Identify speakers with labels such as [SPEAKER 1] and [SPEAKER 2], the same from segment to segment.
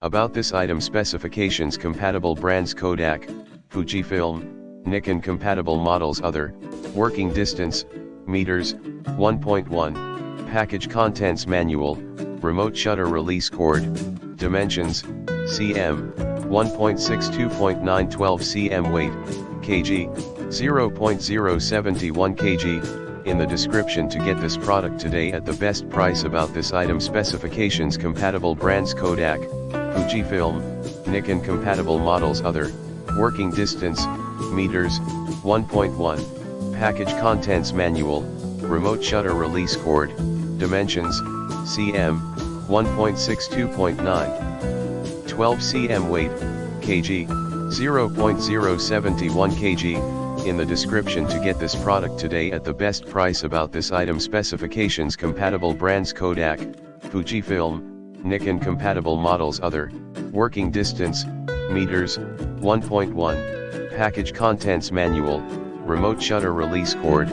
[SPEAKER 1] About this item: specifications: compatible brands Kodak, Fujifilm, Nikon. Compatible models other. Working distance, meters, 1.1. Package contents: manual, remote shutter release cord. Dimensions, cm, 1.62.912 cm. Weight, kg, 0.071 kg. In the description to get this product today at the best price. About this item: specifications: compatible brands Kodak, Fujifilm, Nikon. Compatible models other. Working distance, meters, 1.1. Package contents: manual, remote shutter release cord. Dimensions, cm, 1.62.9 12 cm. Weight, kg, 0.071 kg. In the description to get this product today at the best price. About this item: specifications: compatible brands Kodak, Fujifilm, Nikon. Compatible models other. Working distance, meters, 1.1. Package contents: manual, remote shutter release cord.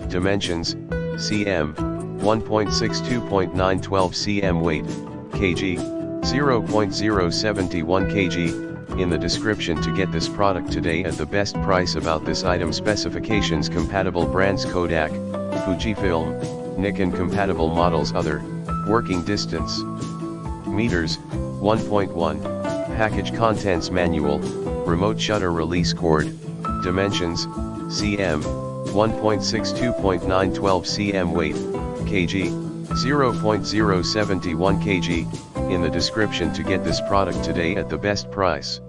[SPEAKER 1] Dimensions, cm, 1.62.912 cm. Weight, kg, 0.071 kg. In the description to get this product today at the best price. About this item: specifications: compatible brands Kodak, Fujifilm, Nikon. Compatible models other. Working distance, meters, 1.1. Package contents: manual, remote shutter release cord. Dimensions, cm, 1.62.912 cm. Weight, kg, 0.071 kg. In the description to get this product today at the best price.